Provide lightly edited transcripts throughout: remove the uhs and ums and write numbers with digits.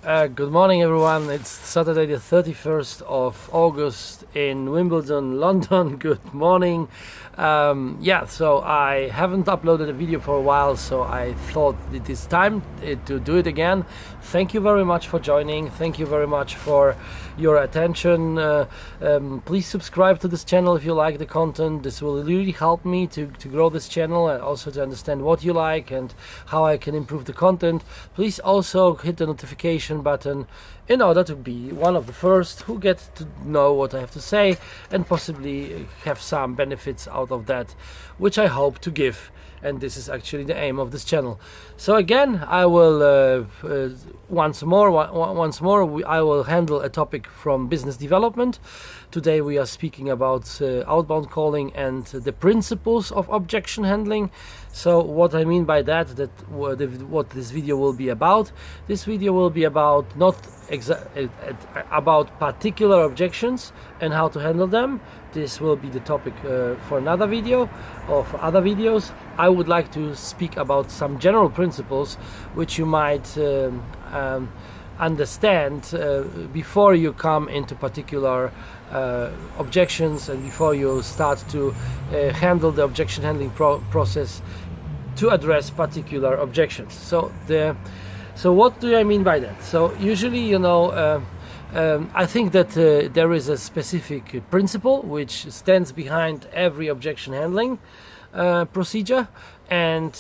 Good morning, everyone. It's Saturday the 31st of August in Wimbledon, London. Good morning. So I haven't uploaded a video for a while, so I thought it is time to do it again. Thank you very much for joining. Thank you very much for your attention. Please subscribe to this channel if you like the content. This will really help me to grow this channel and also to understand what you like and how I can improve the content. Please also hit the notification button in order to be one of the first who get to know what I have to say and possibly have some benefits out of that, which I hope to give. And this is actually the aim of this channel. So again, I will once more I will handle a topic from business development. Today we are speaking about outbound calling and the principles of objection handling. So what I mean by that what this video will be about. This video will be about not about particular objections and how to handle them. This will be the topic for another video or for other videos. I would like to speak about some general principles which you might understand before you come into particular objections and before you start to handle the objection handling process to address particular objections. So what do I mean by that? So usually, I think that there is a specific principle which stands behind every objection handling procedure and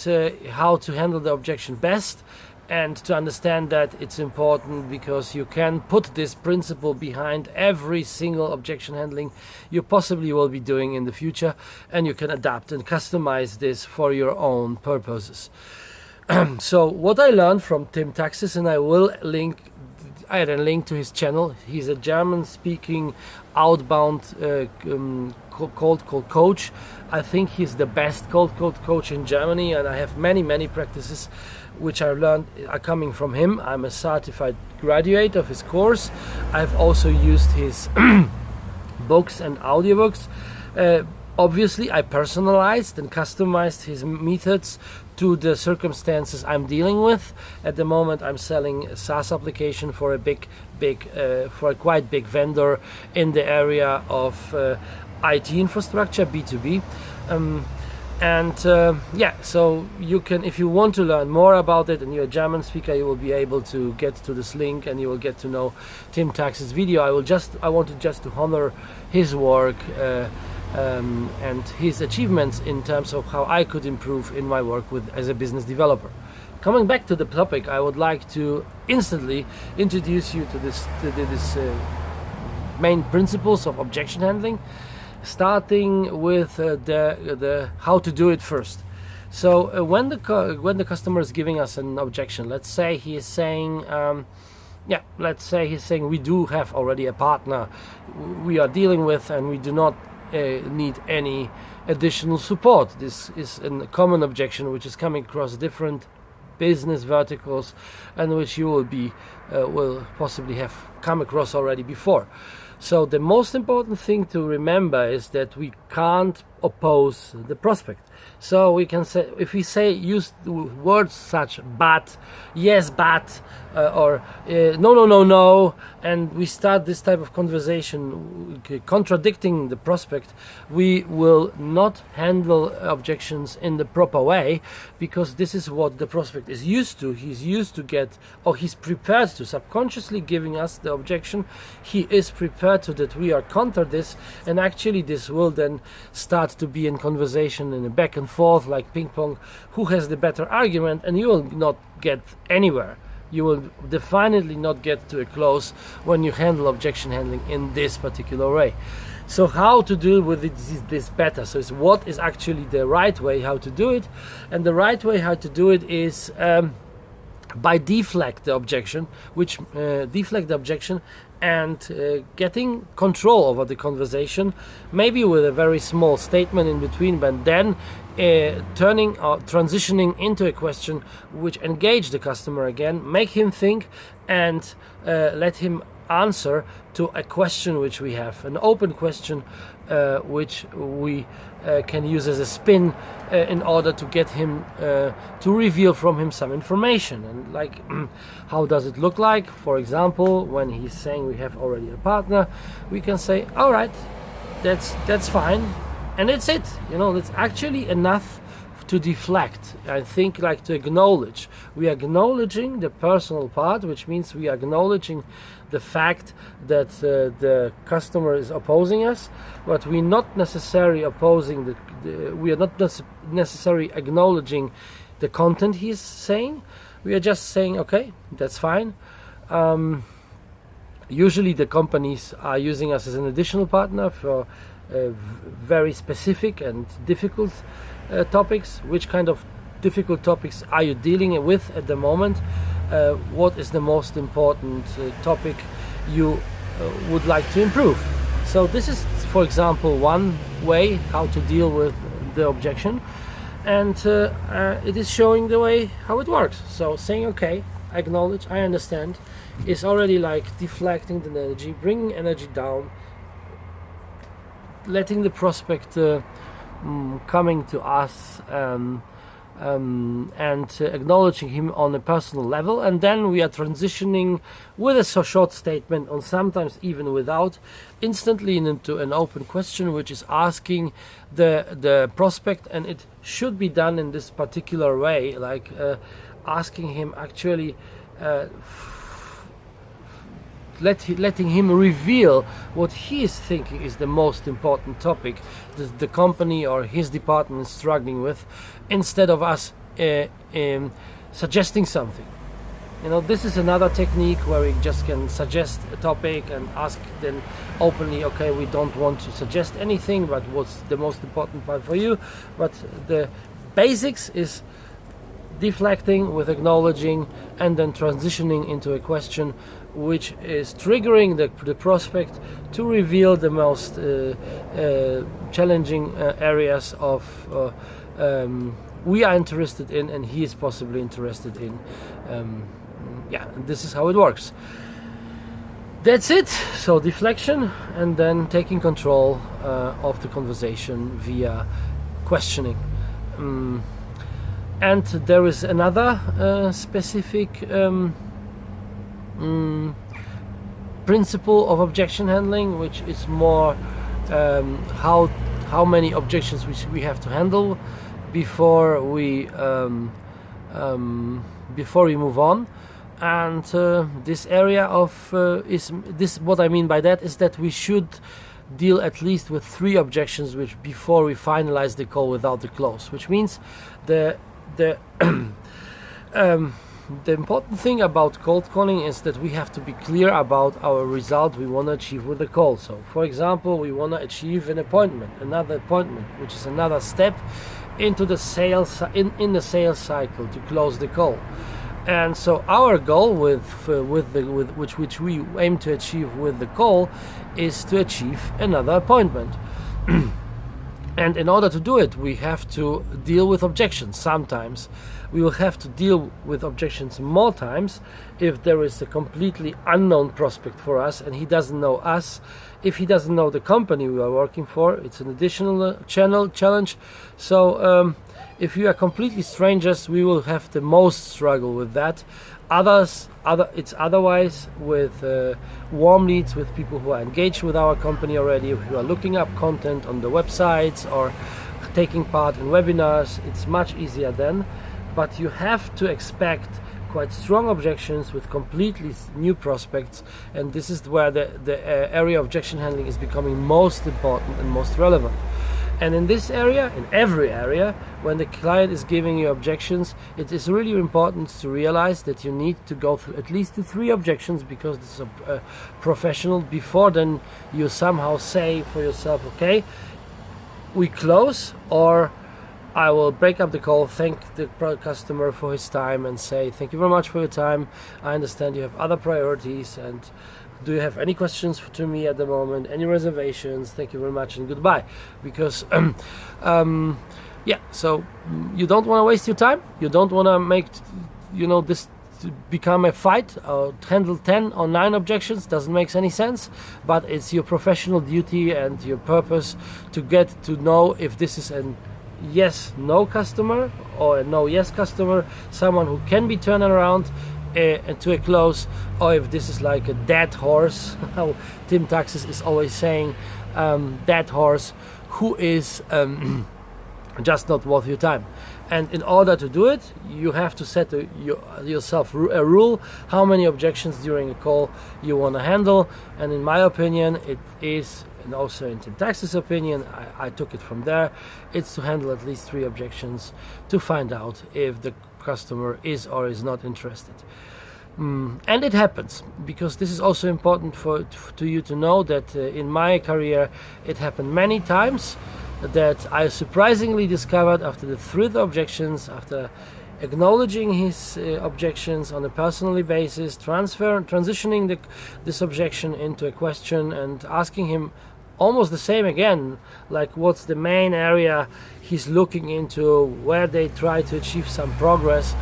how to handle the objection best. And to understand that it's important because you can put this principle behind every single objection handling you possibly will be doing in the future, and you can adapt and customize this for your own purposes. So what I learned from Tim Taxis, and I will add a link to his channel. He's a German-speaking outbound cold call coach. I think he's the best cold call coach in Germany, and I have many practices which I learned are coming from him. I'm a certified graduate of his course. I've also used his books and audiobooks. Obviously, I personalized and customized his methods to the circumstances I'm dealing with. At the moment, I'm selling a SaaS application for a quite big vendor in the area of IT infrastructure, B2B. So you can, if you want to learn more about it and you're a German speaker, you will be able to get to this link and you will get to know Tim Taxis' video. I wanted just to honor his work and his achievements in terms of how I could improve in my work as a business developer. Coming back to the topic, I would like to instantly introduce you to this main principles of objection handling, starting with the how to do it first. So when the customer is giving us an objection, let's say he is saying, we do have already a partner we are dealing with, and we do not need any additional support. This is a common objection which is coming across different business verticals and which you will possibly have come across already before. So the most important thing to remember is that we can't oppose the prospect. So we can say, if we use words such but, yes but, or no, and we start this type of conversation contradicting the prospect, we will not handle objections in the proper way, because this is what the prospect is used to. He's used to he's prepared to, subconsciously giving us the objection. He is prepared to that we are counter this, and actually this will then start to be in conversation in a back and forth like ping pong, who has the better argument, and you will not get anywhere. You will definitely not get to a close when you handle objection handling in this particular way. So how to deal with this better? So it's what is actually the right way how to do it, and the right way how to do it is by deflect the objection, and getting control over the conversation, maybe with a very small statement in between, but then turning or transitioning into a question which engage the customer again, make him think, and let him answer to a question which we have, an open question which we can use as a spin in order to get him to reveal from him some information. And like, how does it look like? For example, when he's saying we have already a partner, we can say, all right, that's fine, and that's it. You know, that's actually enough to deflect. I think, like, to acknowledge. We are acknowledging the personal part, which means we are acknowledging the fact that the customer is opposing us, but we're not necessarily opposing we are not necessarily acknowledging the content he's saying. We are just saying, okay, that's fine. Usually the companies are using us as an additional partner for very specific and difficult topics. Which kind of difficult topics are you dealing with at the moment? What is the most important topic you would like to improve? So this is, for example, one way how to deal with the objection, and it is showing the way how it works. So saying, okay, I acknowledge, I understand, is already like deflecting the energy, bringing energy down, letting the prospect coming to us and acknowledging him on a personal level, and then we are transitioning with a short statement, or sometimes even without, instantly into an open question which is asking the prospect, and it should be done in this particular way, like asking him actually letting him reveal what he is thinking is the most important topic the company or his department is struggling with, instead of us suggesting something. You know, this is another technique where we just can suggest a topic and ask then openly, okay, we don't want to suggest anything, but what's the most important part for you? But the basics is deflecting with acknowledging and then transitioning into a question which is triggering the prospect to reveal the most challenging areas of we are interested in and he is possibly interested in. Yeah, this is how it works. That's it. So deflection and then taking control of the conversation via questioning. And there is another specific principle of objection handling, which is more how many objections we have to handle before we move on. And this area of what I mean by that is that we should deal at least with 3 objections which before we finalize the call without the close, which means the important thing about cold calling is that we have to be clear about our result we want to achieve with the call. So for example, we want to achieve another appointment, which is another step into the sales in the sales cycle to close the call. And so our goal which we aim to achieve with the call is to achieve another appointment. And in order to do it, we have to deal with objections. Sometimes we will have to deal with objections more times if there is a completely unknown prospect for us and he doesn't know us. If he doesn't know the company we are working for, it's an additional challenge. So if you are completely strangers, we will have the most struggle with that. It's otherwise with warm leads, with people who are engaged with our company already, who are looking up content on the websites or taking part in webinars. It's much easier then, but you have to expect quite strong objections with completely new prospects, and this is where the area of objection handling is becoming most important and most relevant. And in this area, in every area, when the client is giving you objections, it is really important to realize that you need to go through at least 3 objections, because this is a professional, before then you somehow say for yourself, okay, we close, or I will break up the call, thank the customer for his time and say, thank you very much for your time. I understand you have other priorities, and do you have any questions to me at the moment? Any reservations? Thank you very much and goodbye. Because, yeah, so you don't want to waste your time. You don't want to make, this to become a fight or handle 10 or 9 objections doesn't make any sense, but it's your professional duty and your purpose to get to know if this is an yes-no customer or a no-yes customer, someone who can be turned around to a close, or if this is like a dead horse, how Tim Taxis is always saying, dead horse who is just not worth your time. And in order to do it, you have to set yourself a rule how many objections during a call you want to handle. And in my opinion, it is, and also in Tim Taxis' opinion, I took it from there, it's to handle at least 3 objections to find out if the customer is or is not interested. And it happens, because this is also important to you to know that in my career it happened many times that I surprisingly discovered after the 3rd objections, after acknowledging his objections on a personal basis, transitioning this objection into a question and asking him almost the same again, like what's the main area he's looking into, where they try to achieve some progress,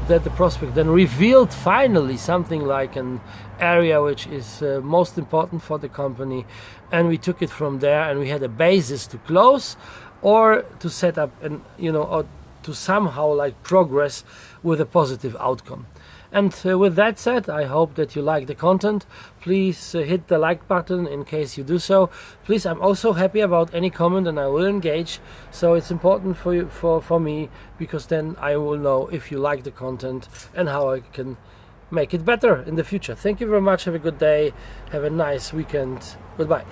that the prospect then revealed finally something like an area which is most important for the company, and we took it from there, and we had a basis to close or to set up and or to somehow like progress with a positive outcome. And with that said, I hope that you like the content. Please hit the like button in case you do so. Please, I'm also happy about any comment, and I will engage. So it's important for you, for me, because then I will know if you like the content and how I can make it better in the future. Thank you very much. Have a good day. Have a nice weekend. Goodbye.